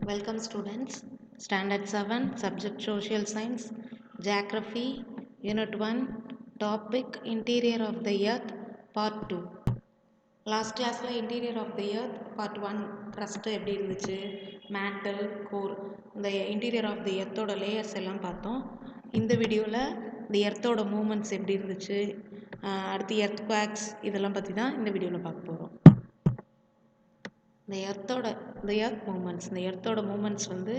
Welcome students, Standard 7, Subject Social Science, Geography, Unit 1, Topic Interior of the Earth, Part 2. Last கிளாஸில் interior of the earth part 1 crust எப்படி இருந்துச்சு, mantle, core, இந்த interior of the எர்த்தோட layers எல்லாம் பார்த்தோம். இந்த வீடியோவில் இந்த எர்த்தோட மூமெண்ட்ஸ் எப்படி இருந்துச்சு, அடுத்து எர்த் குவாக்ஸ் இதெல்லாம் பற்றி தான் இந்த வீடியோவில் பார்க்க போகிறோம். இந்த எர்த்தோட மூமெண்ட்ஸ் வந்து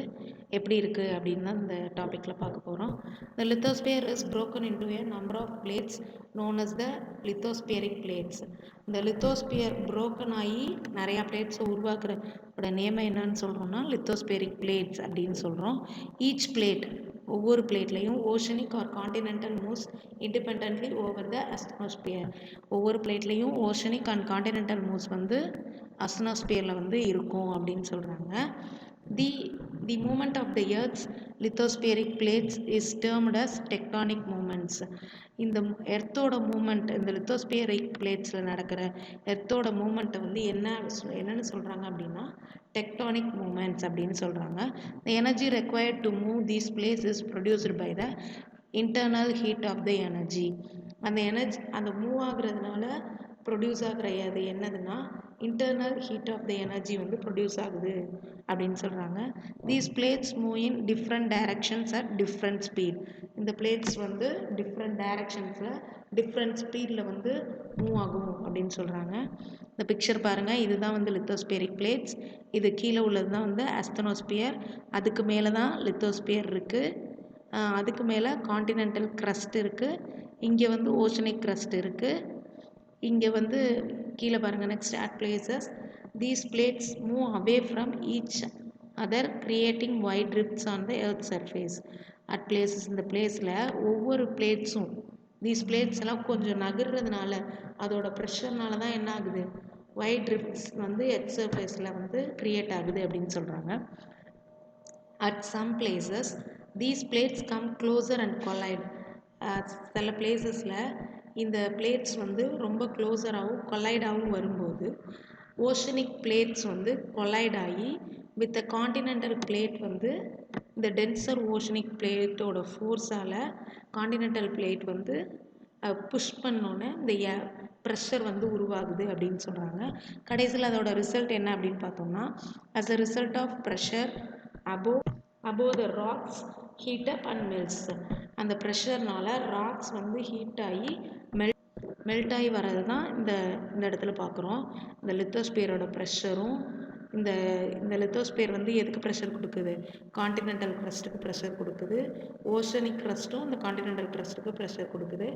எப்படி இருக்குது அப்படின்னு தான் இந்த டாப்பிக்கில் பார்க்க போகிறோம். The lithosphere is broken into a number of plates known as the lithospheric plates. இந்த லித்தோஸ்பியர் broken ஆகி நிறையா பிளேட்ஸை உருவாக்குற நேமை என்னன்னு சொல்கிறோம்னா லித்தோஸ்பெரிக் பிளேட்ஸ் அப்படின்னு சொல்கிறோம். ஈச் பிளேட் ஒவ்வொரு பிளேட்லையும் oceanic or continental moves independently over the asthenosphere. ஒவ்வொரு பிளேட்லையும் ஓஷனிக் அண்ட் காண்டினென்டல் மூவ்ஸ் வந்து அஸ்தனோஸ்பியரில் வந்து இருக்கும் அப்படின்னு சொல்கிறாங்க. The movement of the earth's lithospheric plates is termed as tectonic movements. இந்த எர்த்தோட மூமெண்ட், இந்த லித்தோஸ்பியரிக் பிளேட்ஸில் நடக்கிற எர்த்தோட மூமெண்ட்டை வந்து என்னன்னு சொல்கிறாங்க அப்படின்னா டெக்டானிக் மூமெண்ட்ஸ் அப்படின்னு சொல்கிறாங்க. The energy required to move these plates is produced by the internal heat of the energy. அந்த மூவ் ஆகுறதுனால ப்ரொடியூஸ் ஆகிற அது என்னதுன்னா internal heat of the energy வந்து ப்ரொடியூஸ் ஆகுது அப்படின்னு சொல்கிறாங்க. These plates move in different directions at different speed. இந்த பிளேட்ஸ் வந்து டிஃப்ரெண்ட் டைரக்ஷன்ஸில் டிஃப்ரெண்ட் ஸ்பீடில் வந்து மூவ் ஆகும் அப்படின்னு சொல்கிறாங்க. இந்த பிக்சர் பாருங்கள், இதுதான் வந்து லித்தோஸ்பியரிக் பிளேட்ஸ். இது கீழே உள்ளது தான் வந்து அஸ்தனோஸ்பியர். அதுக்கு மேலே தான் லித்தோஸ்பியர் இருக்குது. அதுக்கு மேலே காண்டினென்டல் க்ரஸ்ட் இருக்குது. இங்கே வந்து ஓஷனிக் க்ரஸ்ட் இருக்குது. இங்கே வந்து கீழே பாருங்கள், next at places these plates move away from each other creating wide rifts on the earth surface. At places, இந்த பிளேஸில் ஒவ்வொரு பிளேட்ஸும் தீஸ் பிளேட்ஸ் எல்லாம் கொஞ்சம் நகர்றதுனால அதோட ப்ரெஷர்னால தான் என்ன ஆகுது, வைட் ரிப்ட்ஸ் வந்து எர்த் சர்ஃபேஸில் வந்து கிரியேட் ஆகுது அப்படின்னு சொல்கிறாங்க. At some places these plates come closer and collide. சில பிளேசஸில் இந்த பிளேட்ஸ் வந்து ரொம்ப க்ளோஸராகவும் கொலைடாகவும் வரும்போது ஓஷனிக் பிளேட்ஸ் வந்து கொலைட் ஆகி வித் த காண்டினென்டல் பிளேட் வந்து இந்த டென்சர் ஓஷனிக் பிளேட்டோட ஃபோர்ஸால் காண்டினென்டல் பிளேட் வந்து புஷ் பண்ணோன்னே இந்த ப்ரெஷர் வந்து உருவாகுது அப்படின்னு சொல்கிறாங்க. கடைசியில் அதோட ரிசல்ட் என்ன அப்படின்னு பார்த்தோம்னா as a result of pressure above the rocks heat up and melts. அந்த ப்ரெஷர்னால ராக்ஸ் வந்து ஹீட் ஆகி மெல்ட் ஆகி வர்றது தான் இந்த இடத்துல பார்க்குறோம். இந்த லித்தோஸ்பியரோட ப்ரெஷரும் இந்த லித்தோஸ்பியர் வந்து எதுக்கு ப்ரெஷர் கொடுக்குது, காண்டினென்டல் க்ரஸ்ட்டுக்கு ப்ரெஷர் கொடுக்குது. ஓஷனிக் க்ரஸ்ட்டும் இந்த காண்டினென்டல் க்ரஸ்ட்டுக்கு ப்ரெஷர் கொடுக்குது.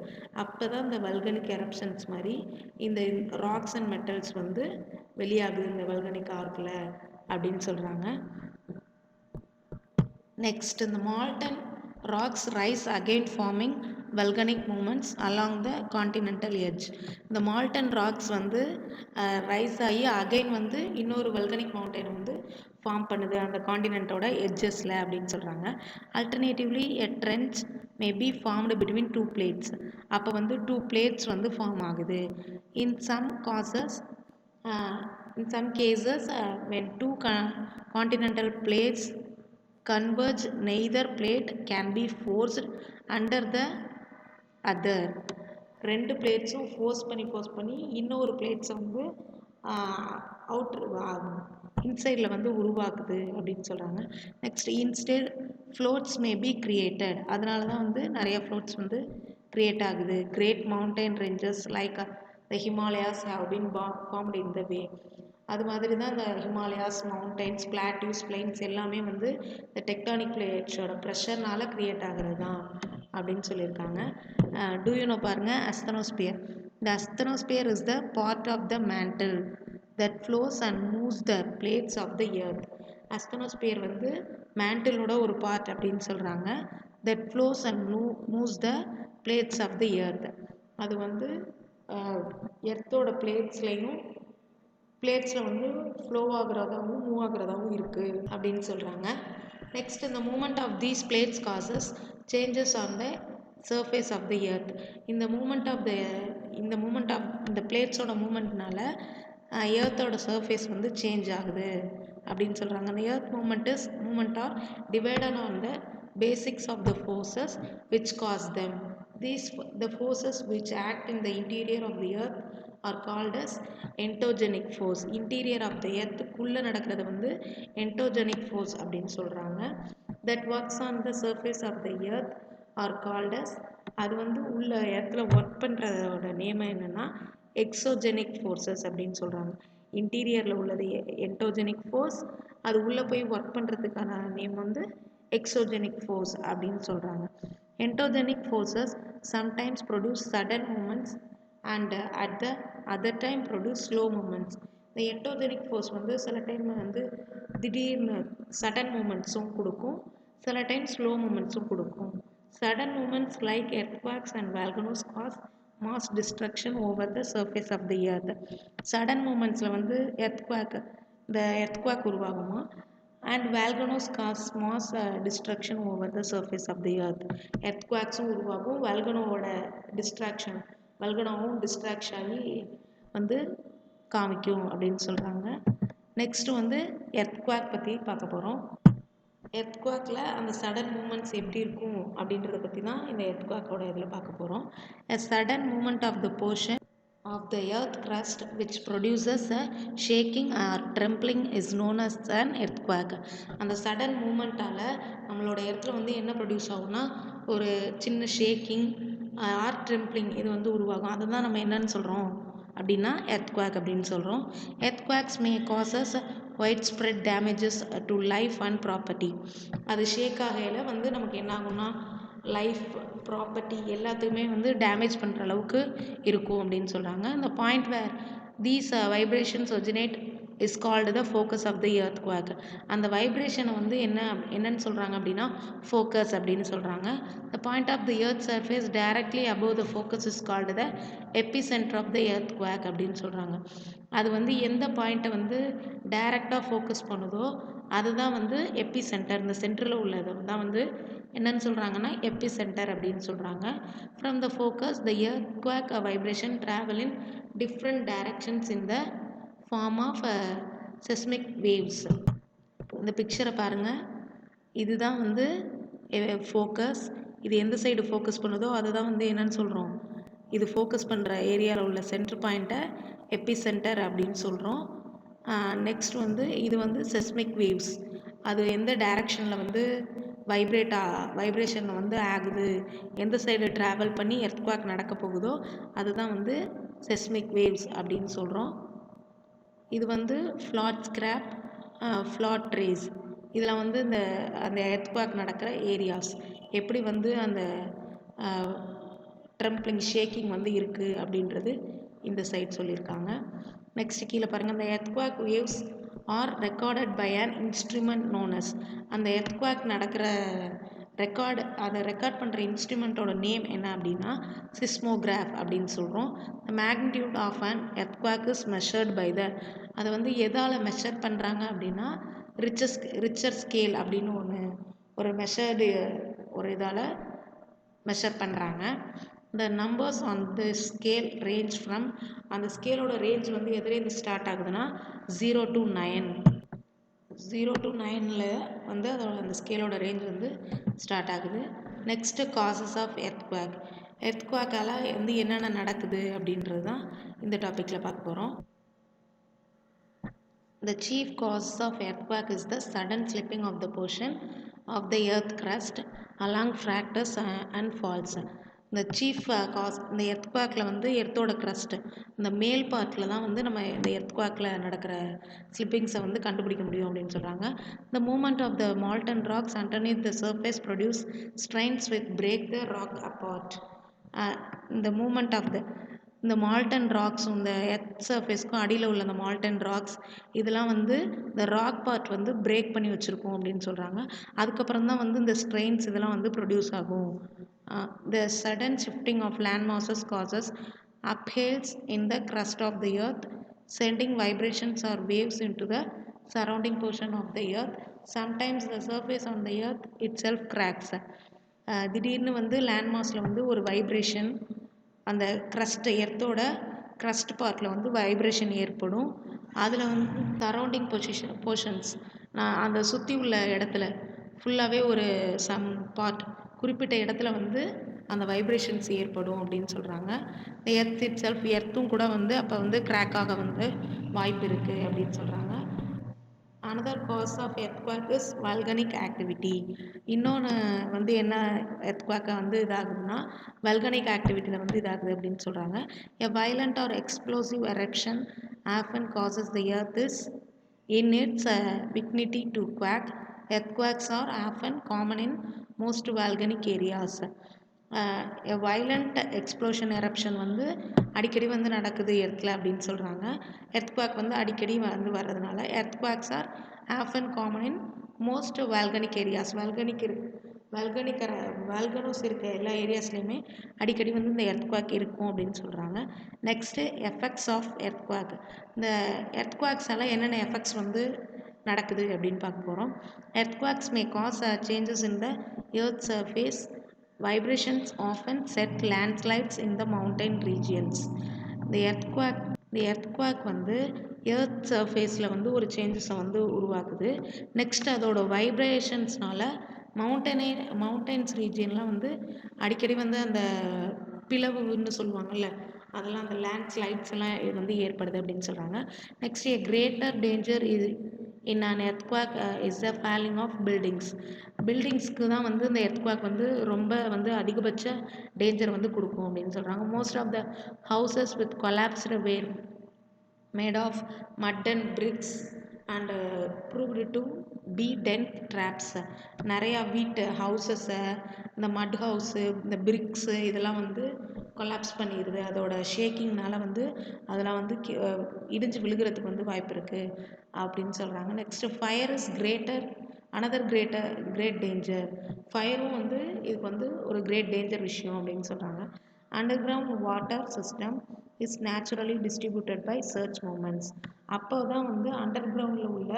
அப்போ தான் இந்த வல்கனிக் எரப்ஷன்ஸ் மாதிரி இந்த ராக்ஸ் அண்ட் மெட்டல்ஸ் வந்து வெளியாகுது இந்த வல்கனிக் ஆர்க்கில் அப்படின்னு சொல்கிறாங்க. Next, the molten rocks rise again forming volcanic movements along the continental edge. இந்த molten rocks வந்து ரைஸ் ஆகி அகைன் வந்து இன்னொரு வல்கனிக் மவுண்டன் வந்து ஃபார்ம் பண்ணுது அந்த காண்டினென்ட்டோட எட்ஜஸில் அப்படின்னு சொல்கிறாங்க. Alternatively a trench may be formed between two plates. அப்போ வந்து டூ பிளேட்ஸ் வந்து ஃபார்ம் ஆகுது. In some cases when two continental plates converge, neither plate can be forced under the other. ரெண்டு பிளேட்ஸும் ஃபோர்ஸ் பண்ணி இன்னொரு பிளேட்ஸை வந்து இன்சைடில் வந்து உருவாக்குது அப்படின்னு சொல்கிறாங்க. Next instead floats may be created. அதனால தான் வந்து நிறைய ஃப்ளோட்ஸ் வந்து கிரியேட் ஆகுது. Great mountain ranges like the Himalayas have been formed in the way. அது மாதிரி தான் இந்த ஹிமாலயாஸ், மவுண்டைன்ஸ், பிளாட்டியூஸ், பிளைன்ஸ் எல்லாமே வந்து இந்த டெக்டானிக் பிளேட்ஸோட ப்ரெஷர்னால கிரியேட் ஆகிறது தான் அப்படின்னு சொல்லியிருக்காங்க. டூயூனோ பாருங்கள், அஸ்தனோஸ்பியர். இந்த asthenosphere is the part of the mantle that flows and moves the plates of the earth. Asthenosphere வந்து மேண்டலோட ஒரு பார்ட் அப்படின்னு சொல்கிறாங்க. That flows and moves the plates of the earth. அது வந்து எர்த்தோட பிளேட்ஸில் வந்து ஃப்ளோ ஆகிறதாகவும் மூவ் ஆகிறதாகவும் இருக்குது அப்படின்னு சொல்கிறாங்க. நெக்ஸ்ட், இந்த moment of these plates causes changes on the surface of the earth. இந்த மூமெண்ட் ஆஃப் இந்த பிளேட்ஸோட மூமெண்ட்னால எர்த்தோட சர்ஃபேஸ் வந்து சேஞ்ச் ஆகுது அப்படின்னு சொல்கிறாங்க. அந்த earth moment are divided on the basics of the forces which cause them. The forces which act in the interior of the earth are called as entogenic force. Interior of the earth குள்ள நடக்கிறது வந்து entogenic force அப்படின்னு சொல்கிறாங்க. That works on the surface of the earth are called as, அது வந்து உள்ள இடத்துல work பண்ணுறதோட நேம் என்னென்னா எக்ஸோஜெனிக் ஃபோர்ஸஸ் அப்படின்னு சொல்கிறாங்க. இன்டீரியரில் உள்ளது என்டோஜெனிக் ஃபோர்ஸ், அது உள்ளே போய் ஒர்க் பண்ணுறதுக்கான நேம் வந்து எக்ஸோஜெனிக் ஃபோர்ஸ் அப்படின்னு சொல்கிறாங்க. Endogenic forces sometimes produce sudden movements and at the other time produce slow movements. இந்த என்டோஜெனிக் ஃபோர்ஸ் வந்து சில டைம் வந்து திடீர்னு சடன் மூமெண்ட்ஸும் கொடுக்கும், சில டைம் ஸ்லோ மூமெண்ட்ஸும் கொடுக்கும். Sudden movements like earthquakes and volcanoes cause mass destruction over the surface of the earth. Sudden movementsல வந்து இந்த earthquake உருவாகுமா, and volcanoes cause mass destruction over the surface of the earth. earthquakesம் உருவாகும், volcanoவோட volcanoவும் distraction ஆகி வந்து காமிக்கும் அப்படின்னு சொல்கிறாங்க. Next வந்து earthquake பற்றி பார்க்க போகிறோம். எர்த்குவாக்கில் அந்த சடன் மூமெண்ட்ஸ் எப்படி இருக்கும் அப்படின்றத பற்றி தான் இந்த எர்த்குவாக்கோட இதில் பார்க்க போகிறோம். A sudden movement of the portion of the earth crust which produces a shaking or trembling is known as an earthquake. அந்த சடன் மூமெண்ட்டால் நம்மளோட இடத்துல வந்து என்ன ப்ரொடியூஸ் ஆகும்னா ஒரு சின்ன ஷேக்கிங் ஆர் ட்ரெம்ப்ளிங் இது வந்து உருவாகும். அதை தான் நம்ம என்னன்னு சொல்கிறோம் அப்படின்னா எர்த்குவாக் அப்படின்னு சொல்கிறோம். Earthquakes may causes widespread damages to life and property. அது ஷேக் ஆகையில் வந்து நமக்கு என்ன ஆகும்னா லைஃப் ப்ராப்பர்ட்டி எல்லாத்துக்குமே வந்து டேமேஜ் பண்ணுற அளவுக்கு இருக்கும் அப்படின்னு சொல்கிறாங்க. இந்த point where these vibrations originate is called the focus of the earthquake. அந்த வைப்ரேஷனை வந்து என்னன்னு சொல்கிறாங்க அப்படின்னா ஃபோக்கஸ் அப்படின்னு சொல்கிறாங்க. The point of the earth surface directly above the focus is called the epicentre of the earthquake அப்படின்னு சொல்கிறாங்க. அது வந்து எந்த பாயிண்ட்டை வந்து டைரக்டாக ஃபோக்கஸ் பண்ணுதோ அதுதான் வந்து எபிசென்டர். இந்த சென்டரில் உள்ளது தான் வந்து என்னன்னு சொல்கிறாங்கன்னா எபிசென்டர் அப்படின்னு சொல்கிறாங்க. From the focus the earthquake vibration travel in different directions in the form of seismic waves. இந்த பிக்சரை பாருங்கள், இதுதான் வந்து ஃபோக்கஸ். இது எந்த சைடு ஃபோக்கஸ் பண்ணுதோ அதை தான் வந்து என்னன்னு சொல்கிறோம், இது ஃபோக்கஸ் பண்ணுற ஏரியாவில் உள்ள சென்டர் பாயிண்ட்டை எபிசென்டர் அப்படின்னு சொல்கிறோம். நெக்ஸ்ட் வந்து இது வந்து செஸ்மிக் வேவ்ஸ், அது எந்த டைரக்ஷனில் வந்து வைப்ரேஷன் வந்து ஆகுது, எந்த சைடு ட்ராவல் பண்ணி எர்த்குவாக் நடக்க போகுதோ அதுதான் வந்து செஸ்மிக் வேவ்ஸ் அப்படின்னு சொல்கிறோம். இது வந்து ஃப்ளாட் ஸ்கிராப், ஃப்ளாட் ரேஸ், இதில் வந்து அந்த எர்த்குவாக் நடக்கிற ஏரியாஸ் எப்படி வந்து அந்த ட்ரம்ப்ளிங் ஷேக்கிங் வந்து இருக்குது அப்படின்றது இந்த சைட் சொல்லியிருக்காங்க. நெக்ஸ்ட் கீழே பாருங்கள், அந்த earthquake waves are recorded by an instrument known as. அந்த எர்த்குவாக் நடக்கிற அதை ரெக்கார்ட் பண்ணுற இன்ஸ்ட்ருமெண்ட்டோட நேம் என்ன அப்படின்னா சிஸ்மோகிராஃப் அப்படின்னு சொல்கிறோம். The magnitude of an earthquake is measured by the, அதை வந்து எதால் மெஷர் பண்ணுறாங்க அப்படின்னா ரிச்சர் ஸ்கேல் அப்படின்னு ஒரு மெஷர்டு ஒரு இதால் மெஷர் பண்ணுறாங்க. The numbers on the scale range from, அந்த ஸ்கேலோட ரேஞ்ச் வந்து எதுலேருந்து ஸ்டார்ட் ஆகுதுன்னா 0 to 9. 0 to 9ல் வந்து அதோட அந்த ஸ்கேலோட ரேஞ்ச் வந்து ஸ்டார்ட் ஆகுது. Next causes of earthquake. எர்த்குவாக்கால் வந்து என்னென்ன நடக்குது அப்படின்றது தான் இந்த டாப்பிக்கில் பார்க்க போகிறோம். The chief causes of earthquake is the sudden slipping of the portion of the earth crust along fractures and faults. இந்த சீஃப் காஸ், இந்த எர்த்குவாக்கில் வந்து எர்த்தோட க்ரஸ்ட் இந்த மேல் பார்ட்டில் தான் வந்து நம்ம இந்த எர்த்குவாக்கில் நடக்கிற ஸ்லிப்பிங்ஸை வந்து கண்டுபிடிக்க முடியும் அப்படின்னு சொல்கிறாங்க. The movement of the molten rocks underneath the surface produce strains which break the rock apart. இந்த மூமெண்ட் ஆஃப் இந்த மால்டன் ராக்ஸ், இந்த எர்த் சர்ஃபேஸ்க்கும் அடியில் உள்ள அந்த மால்டன் ராக்ஸ் இதெல்லாம் வந்து இந்த ராக் பார்ட் வந்து பிரேக் பண்ணி வச்சுருக்கோம் அப்படின்னு சொல்கிறாங்க. அதுக்கப்புறம் தான் வந்து இந்த ஸ்ட்ரெயின்ஸ் இதெல்லாம் வந்து ப்ரொடியூஸ் ஆகும். The sudden shifting of land masses causes upheavals in the crust of the earth, sending vibrations or waves into the surrounding portion of the earth. Sometimes the surface on the earth itself cracks. திடீர்னு வந்து land மாஸில் வந்து ஒரு vibration, அந்த crust எர்த்தோட crust பார்ட்டில் வந்து vibration ஏற்படும். அதில் வந்து சரௌண்டிங் போர்ஷன்ஸ் நான் அந்த சுற்றி உள்ள இடத்துல ஃபுல்லாகவே ஒரு சம் பார்ட் குறிப்பிட்ட இடத்துல வந்து அந்த வைப்ரேஷன்ஸ் ஏற்படும் அப்படின்னு சொல்கிறாங்க. எர்த் இட் செல்ஃப் எர்த்தும் கூட வந்து அப்போ வந்து கிராக் ஆக வந்து வாய்ப்பு இருக்குது அப்படின்னு சொல்கிறாங்க. another cause of earthquake is volcanic activity. இன்னொன்று வந்து என்ன earthquake வந்து இதாகுதுன்னா volcanic activityல வந்து இதாகுது அப்படின்னு சொல்கிறாங்க. a violent or explosive eruption often causes the earth is in its vicinity to quake. Earthquakes are often common in most volcanic areas. a violent explosion eruption வந்து அடிக்கடி வந்து நடக்குது எர்த்தில் அப்படின்னு சொல்கிறாங்க. எர்த்குவாக் வந்து அடிக்கடி வந்து வர்றதுனால earthquakes are often common in most volcanic areas. Volcanoes இருக்க எல்லா ஏரியாஸ்லையுமே அடிக்கடி வந்து இந்த எர்த்குவாக் இருக்கும் அப்படின்னு சொல்கிறாங்க. Next effects of earthquake. இந்த எர்த்குவாக்ஸ் எல்லாம் என்னென்ன எஃபெக்ட்ஸ் வந்து நடக்குது அப்படின்னு பார்க்க போகிறோம். Earthquakes may cause changes in the earth surface. Vibrations often set landslides in the mountain regions. The earthquake வந்து எர்த் சர்ஃபேஸில் வந்து ஒரு சேஞ்சஸை வந்து உருவாக்குது. நெக்ஸ்ட் அதோட வைப்ரேஷன்ஸ்னால மவுண்டன்ஸ் ரீஜியன்லாம் வந்து அடிக்கடி வந்து அந்த பிளவுன்னு சொல்லுவாங்கள்ல அதெல்லாம் அந்த லேண்ட்ஸ்லைட்ஸ் எல்லாம் இது வந்து ஏற்படுது அப்படின்னு சொல்கிறாங்க. Next a greater danger in an earthquake is the falling of பில்டிங்ஸ்க்கு தான் வந்து இந்த எர்த்குவாக் வந்து ரொம்ப வந்து அதிகபட்ச டேஞ்சர் வந்து கொடுக்கும் அப்படின்னு சொல்கிறாங்க. Most of the houses with collapsed were made of mud and bricks and proved to be dent traps. நிறையா ஹவுசஸ்ஸை இந்த மட் ஹவுஸு இந்த பிரிக்ஸு இதெல்லாம் வந்து கொலாப்ஸ் பண்ணிடுது. அதோட ஷேக்கிங்னால வந்து அதெல்லாம் வந்து இடிஞ்சு விழுகிறதுக்கு வந்து வாய்ப்பு இருக்குது அப்படின்னு சொல்கிறாங்க. Next fire is great danger. ஃபயரும் வந்து இதுக்கு வந்து ஒரு கிரேட் டேஞ்சர் விஷயம் அப்படின்னு சொல்கிறாங்க. Underground water system is naturally distributed by சர்ச் மூமெண்ட்ஸ். அப்போ தான் வந்து அண்டர் கிரவுண்டில் உள்ள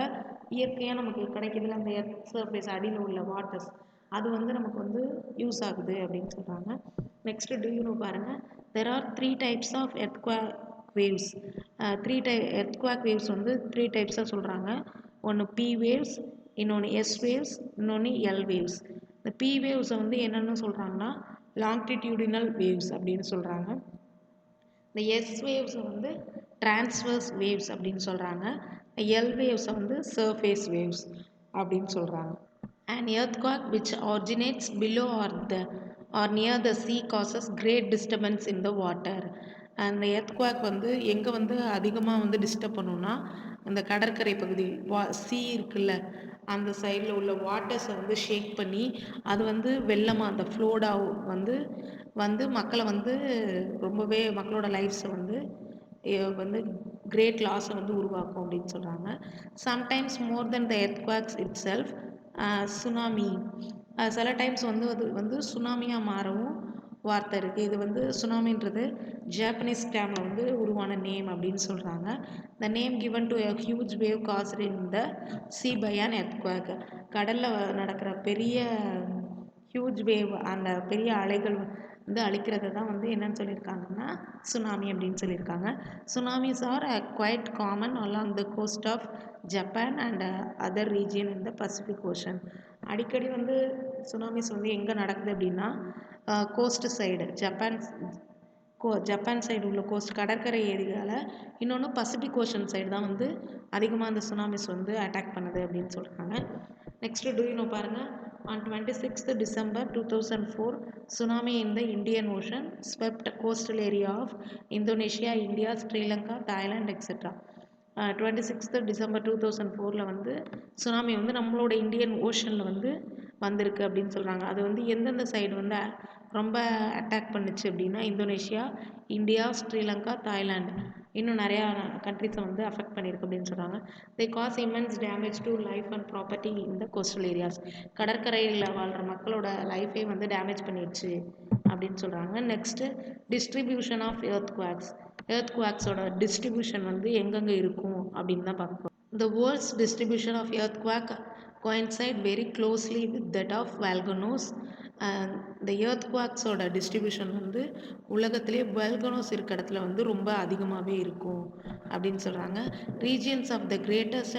இயற்கையாக நமக்கு கிடைக்கிறதுல அந்த எர்த் சர்ஃபேஸ் அடியில் உள்ள வாட்டர்ஸ் அது வந்து நமக்கு வந்து யூஸ் ஆகுது அப்படின்னு சொல்கிறாங்க. நெக்ஸ்ட்டு டியூனோ பாருங்கள். There are 3 types of earthquake waves. Earthquake waves வந்து 3 typesஆக சொல்கிறாங்க. ஒன்று பி வேவ்ஸ், இன்னொன்று எஸ் வேவ்ஸ், இன்னொன்று எல் வேவ்ஸ். இந்த பி வேவ்ஸை வந்து என்னென்னு சொல்கிறாங்கன்னா லாங்கிடியூடினல் வேவ்ஸ் அப்படின்னு சொல்கிறாங்க. இந்த எஸ் வேவ்ஸை வந்து டிரான்ஸ்வர்ஸ் வேவ்ஸ் அப்படின்னு சொல்கிறாங்க. எல் வேவ்ஸை வந்து சர்ஃபேஸ் வேவ்ஸ் அப்படின்னு சொல்கிறாங்க. An earthquake which originates below or near the sea causes great disturbance in the water. அந்த எர்த்குவாக் வந்து எங்கே வந்து அதிகமாக வந்து டிஸ்டர்ப் பண்ணுன்னா அந்த கடற்கரை பகுதி சீ இருக்குல்ல அந்த சைடில் உள்ள வாட்டர்ஸை வந்து ஷேக் பண்ணி அது வந்து வெள்ளமாக அந்த ஃப்ளோடாக வந்து மக்களை வந்து ரொம்பவே மக்களோட லைஃப்ஸை வந்து கிரேட் லாஸை வந்து உருவாக்கும் அப்படின்னு சொல்கிறாங்க. Sometimes more than the earthquakes itself. Tsunami சில டைம்ஸ் வந்து அது வந்து சுனாமியாக மாறவும் வார்த்தை இருக்குது. இது வந்து சுனாமின்றது ஜாப்பனீஸ் டேமில் வந்து உருவான நேம் அப்படின்னு சொல்கிறாங்க. The name given to a huge wave cast in the sea by an earthquake. கடலில் நடக்கிற பெரிய ஹியூஜ் வேவ் அந்த பெரிய அலைகள் வந்து அழிக்கிறத தான் வந்து என்னன்னு சொல்லியிருக்காங்கன்னா சுனாமி அப்படின்னு சொல்லியிருக்காங்க. Tsunamis are quite common along the coast of Japan and other region in the Pacific Ocean. அடிக்கடி வந்து சுனாமிஸ் வந்து எங்கே நடக்குது அப்படின்னா கோஸ்ட் சைடு ஜப்பான் சைடு உள்ள கோஸ்ட் கடற்கரை ஏரியாவில், இன்னொன்று பசிபிக் ஓஷன் சைடு தான் வந்து அதிகமாக அந்த சுனாமிஸ் வந்து அட்டாக் பண்ணுது அப்படின்னு சொல்கிறாங்க. நெக்ஸ்ட்டு டூயினோ பாருங்கள். On 26th December 2004, tsunami in the Indian Ocean swept coastal area of Indonesia, India, Sri Lanka, Thailand, etc. 26th December 2004 வந்து சுனாமி வந்து நம்மளோட இந்தியன் ஓஷனில் வந்து வந்திருக்கு அப்படின்னு சொல்கிறாங்க. அது வந்து எந்தெந்த சைடு வந்து ரொம்ப அட்டாக் பண்ணுச்சு அப்படின்னா இந்தோனேஷியா, இந்தியா, ஸ்ரீலங்கா, தாய்லாந்து இன்னும் நிறையா கண்ட்ரிஸை வந்து அஃபெக்ட் பண்ணியிருக்கு அப்படின்னு சொல்கிறாங்க. They cause immense damage to life and property in the coastal areas. கடற்கரையில் வாழ்கிற மக்களோட லைஃபே வந்து டேமேஜ் பண்ணிடுச்சு அப்படின்னு சொல்கிறாங்க. நெக்ஸ்ட்டு டிஸ்ட்ரிபியூஷன் ஆஃப் எர்த்குவாக்ஸோட டிஸ்ட்ரிபியூஷன் வந்து எங்கெங்கே இருக்கும் அப்படின்னு தான் பார்க்க போகிறோம். The world's distribution of earthquake coincide very closely with that of volcanoes. இந்த எர்த்குவாக்ஸோட டிஸ்ட்ரிபியூஷன் வந்து உலகத்திலே வல்கனோஸ் இருக்க இடத்துல வந்து ரொம்ப அதிகமாகவே இருக்கும் அப்படின்னு சொல்கிறாங்க. Regions of the greatest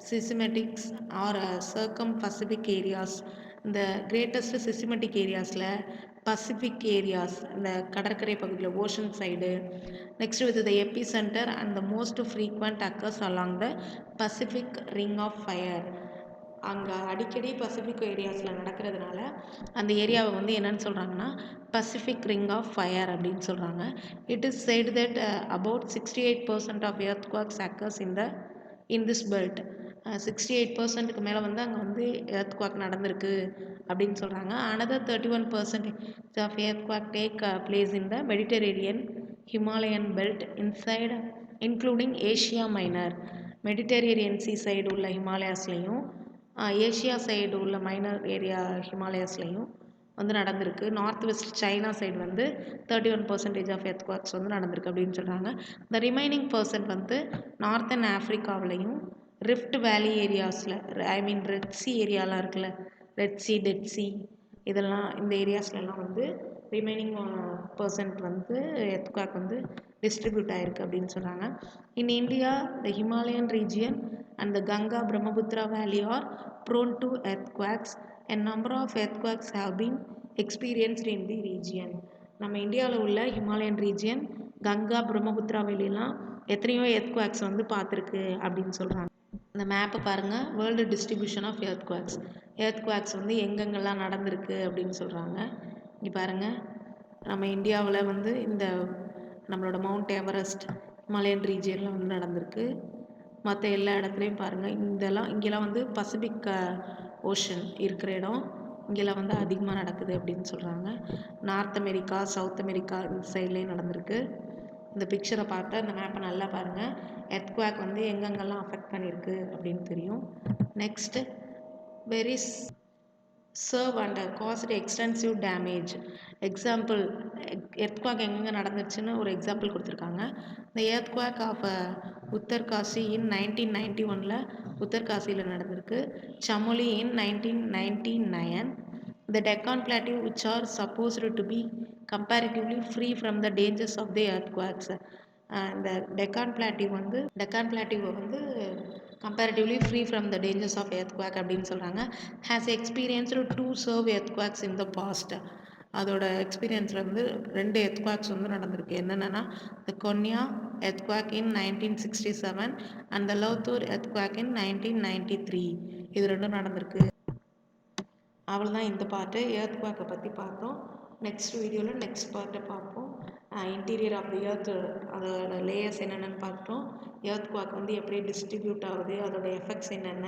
seismics are circum Pacific areas. இந்த கிரேட்டஸ்ட் சிஸ்மெட்டிக் ஏரியாஸில் பசிபிக் ஏரியாஸ், இந்த கடற்கரை பகுதியில் ocean side, next with the epicentre and the most frequent occurs along the Pacific ring of fire. அங்கே அடிக்கடி Pacific ஏரியாஸில் நடக்கிறதுனால அந்த ஏரியாவை வந்து என்னன்னு சொல்கிறாங்கன்னா பசிபிக் ரிங் ஆஃப் ஃபயர் அப்படின்னு சொல்கிறாங்க. It is said that about 68% of earthquakes occurs in this belt. 68%க்கு மேலே வந்து அங்கே வந்து earthquake நடந்திருக்கு அப்படின்னு சொல்கிறாங்க. another 31% of earthquake take place in the Mediterranean Himalayan belt inside including Asia Minor. Mediterranean sea side உள்ள ஹிமாலயாஸ்லேயும் ஏஷியா சைடு உள்ள மைனர் ஏரியா ஹிமாலயாஸ்லேயும் வந்து நடந்திருக்கு. நார்த் வெஸ்ட் சைனா சைடு வந்து 31% ஆஃப் எர்த்குவாக்ஸ் வந்து நடந்திருக்கு அப்படின்னு சொல்கிறாங்க. இந்த ரிமைனிங் பர்சன்ட் வந்து நார்த்தன் ஆஃப்ரிக்காவிலையும் ரிஃப்ட் வேலி ஏரியாஸில், ஐ மீன் ரெட் சி ஏரியாலாம் இருக்குல்ல, ரெட் சி, டெட் சி, இதெல்லாம் இந்த ஏரியாஸ்லலாம் வந்து ரிமைனிங் பர்சன்ட் வந்து எர்த்குவாக் வந்து டிஸ்ட்ரிபியூட் ஆகிருக்கு அப்படின்னு சொல்கிறாங்க. In India the Himalayan region and the Ganga Brahmaputra valley are prone to earthquakes. A number of earthquakes have been experienced in the region. நம்ம இந்தியாவில் உள்ள ஹிமாலயன் ரீஜியன், கங்கா பிரம்மபுத்திரா வெளியெல்லாம் எத்தனையோ எர்த்குவாக்ஸ் வந்து பார்த்துருக்கு அப்படின்னு சொல்கிறாங்க. இந்த மேப்பை பாருங்கள், வேர்ல்டு டிஸ்ட்ரிபியூஷன் ஆஃப் எர்த்குவாக்ஸ். எர்த்குவாக்ஸ் வந்து எங்கெங்கெல்லாம் நடந்திருக்கு அப்படின்னு சொல்கிறாங்க. இங்கே பாருங்கள், நம்ம இந்தியாவில் வந்து இந்த நம்மளோட மவுண்ட் எவரெஸ்ட் ஹிமாலயன் ரீஜியனில் வந்து நடந்திருக்கு. மற்ற எல்லா இடத்துலையும் பாருங்கள், இங்கெல்லாம் வந்து பசிபிக் ஓஷன் இருக்கிற இடம், இங்கெல்லாம் வந்து அதிகமாக நடக்குது அப்படின்னு சொல்கிறாங்க. நார்த் அமெரிக்கா, சவுத் அமெரிக்கா இந்த சைட்லேயும் நடந்திருக்கு. இந்த பிக்சரை பார்த்தா இந்த மேப்பை நல்லா பாருங்கள், எர்த்குவாக் வந்து எங்கெங்கெல்லாம் அஃபெக்ட் பண்ணியிருக்கு அப்படின்னு தெரியும். Next very serve and caused extensive damage. Example, earthquake எங்கெங்கே நடந்துச்சுன்னு ஒரு எக்ஸாம்பிள் கொடுத்துருக்காங்க. இந்த எர்த்குவாக் ஆஃப் உத்தர்காசி இன் 1991 உத்தர்காசியில் நடந்திருக்கு. சமோலி இன் 1999. The Deccan Plateau, which are supposed to be comparatively free from the dangers of the earthquakes. இந்த டெக்கான் பிளாட்டியூவை வந்து comparatively free from the dangers of earthquake அப்படின்னு சொல்கிறாங்க. Has experienced 2 severe earthquakes in the past. அதோட எக்ஸ்பீரியன்ஸில் வந்து 2 earthquakes வந்து நடந்திருக்கு. என்னென்னா த கொன்யா எர்த்குவாக் இன் 1967 அண்ட் த லவ்தூர் எர்த்குவாக் இன் 1993. இது ரெண்டும் நடந்திருக்கு. அவ்வளோதான் இந்த பார்ட்டு. எர்த்குவாக்கை பற்றி பார்த்தோம். நெக்ஸ்ட் வீடியோவில் நெக்ஸ்ட் பார்ட்டை பார்ப்போம். இன்டீரியர் ஆஃப் தி எர்த், அதோட லேயர்ஸ் என்னென்னு பார்த்தோம். எர்த்குவாக் வந்து எப்படி டிஸ்ட்ரிபியூட் ஆகுது, அதோட எஃபெக்ட்ஸ் என்னென்ன,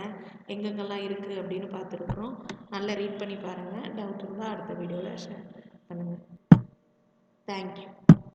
எங்கெங்கெல்லாம் இருக்குது அப்படின்னு பார்த்துருக்குறோம். நல்லா ரீட் பண்ணி பாருங்கள். டவுட் இருந்தால் அடுத்த வீடியோவில் ஷேர் பண்ணுங்கள். தேங்க்யூ.